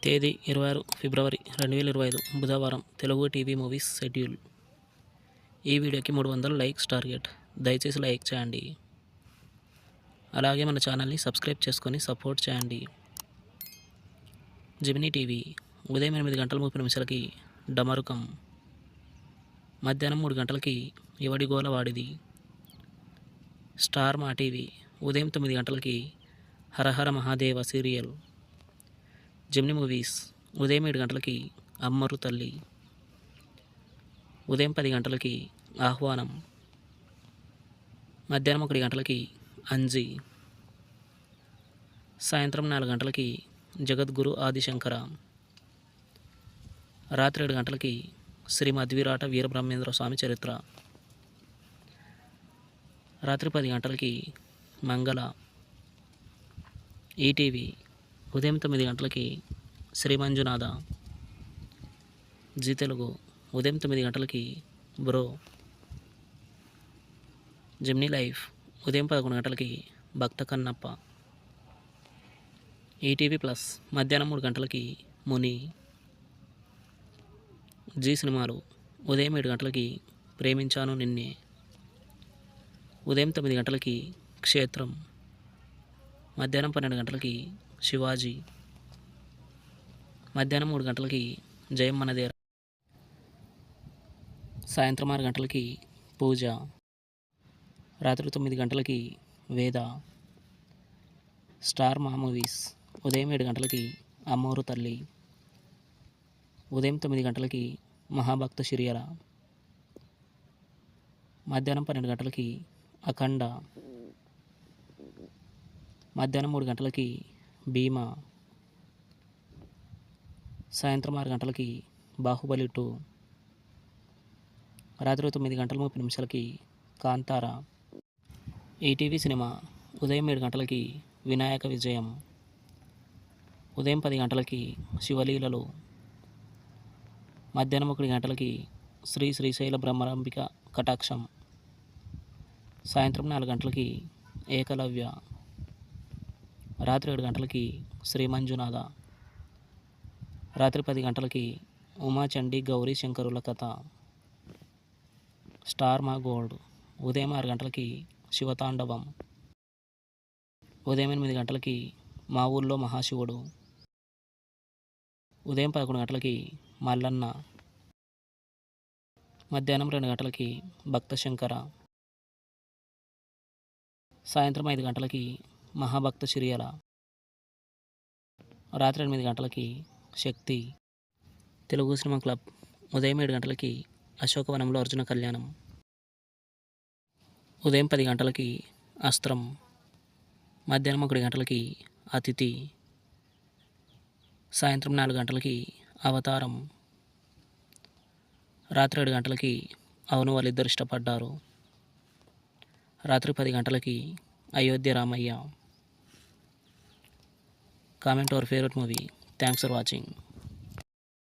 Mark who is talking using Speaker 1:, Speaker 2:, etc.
Speaker 1: తేదీ 26 ఫిబ్రవరి 2025 బుధవారం. Telugu TV movies schedule. ఈ వీడియోకి 300 లైక్స్ టార్గెట్. దయచేసి లైక్ చేయండి. అలాగే మన ఛానల్ని సబ్స్క్రైబ్ చేసుకొని సపోర్ట్ చేయండి. జెమినీ టీవీ ఉదయం 8:30 డమరుకం. మధ్యాహ్నం 3 గంటలకి ఎవడి గోల వాడిది. స్టార్ మా టీవీ ఉదయం 9 గంటలకి హరహర మహాదేవ సీరియల్. జెమినీ మూవీస్ ఉదయం 7 గంటలకి అమ్మరు తల్లి. ఉదయం 10 గంటలకి ఆహ్వానం. మధ్యాహ్నం 1 గంటలకి అంజి. సాయంత్రం 4 గంటలకి జగద్గురు ఆదిశంకర. రాత్రి 7 గంటలకి శ్రీ మధ్విరాట వీరబ్రహ్మేంద్ర స్వామి చరిత్ర. రాత్రి 10 గంటలకి మంగళ. ఈటీవీ ఉదయం 9 గంటలకి శ్రీ మంజునాథ. జీ తెలుగు ఉదయం 9 గంటలకి బ్రో. జెమినీ లైఫ్ ఉదయం 11 గంటలకి భక్త కన్నప్ప. ఈటీవీ ప్లస్ మధ్యాహ్నం 3 గంటలకి ముని. జీ సినిమాలు ఉదయం 7 గంటలకి ప్రేమించాను నిన్నే. ఉదయం 9 గంటలకి క్షేత్రం. మధ్యాహ్నం 12 గంటలకి శివాజీ. మధ్యాహ్నం 3 గంటలకి జయం మనదేరా. సాయంత్రం 6 గంటలకి పూజ. రాత్రి 9 గంటలకి వేద. స్టార్ మా మూవీస్ ఉదయం 7 గంటలకి అమ్మోరు తల్లి. ఉదయం 9 గంటలకి మహాభక్త సిరియల. మధ్యాహ్నం 12 గంటలకి అఖండ. మధ్యాహ్నం 3 గంటలకి భీమా. సాయంత్రం 6 గంటలకి బాహుబలి 2. రాత్రి 9:30 కాంతారా. ఈటీవీ సినిమా ఉదయం 7 గంటలకి వినాయక విజయం. ఉదయం 10 గంటలకి శివలీలలు. మధ్యాహ్నం 1 గంటలకి శ్రీ శ్రీశైల బ్రహ్మరంబిక కటాక్షం. సాయంత్రం 4 గంటలకి ఏకలవ్య. రాత్రి 7 గంటలకి శ్రీ మంజునాథ. రాత్రి 10 గంటలకి ఉమాచండి గౌరీ శంకరుల కథ. స్టార్ మా గోల్డ్ ఉదయం 6 గంటలకి శివతాండవం. ఉదయం 8 గంటలకి మా ఊళ్ళో మహాశివుడు. ఉదయం 11 గంటలకి మల్లన్న. మధ్యాహ్నం 2 గంటలకి భక్త శంకర. సాయంత్రం 5 గంటలకి మహాభక్త సిరియల. రాత్రి 8 గంటలకి శక్తి. తెలుగు సినిమా క్లబ్ ఉదయం 7 గంటలకి అశోకవనంలో అర్జున కళ్యాణం. ఉదయం 10 గంటలకి అస్త్రం. మధ్యాహ్నం 1 గంటలకి అతిథి. సాయంత్రం 4 గంటలకి అవతారం. రాత్రి 7 గంటలకి అవును వాళ్ళిద్దరు ఇష్టపడ్డారు. రాత్రి 10 గంటలకి Ayodhya Ramayya. Comment our favourite movie. Thanks for watching.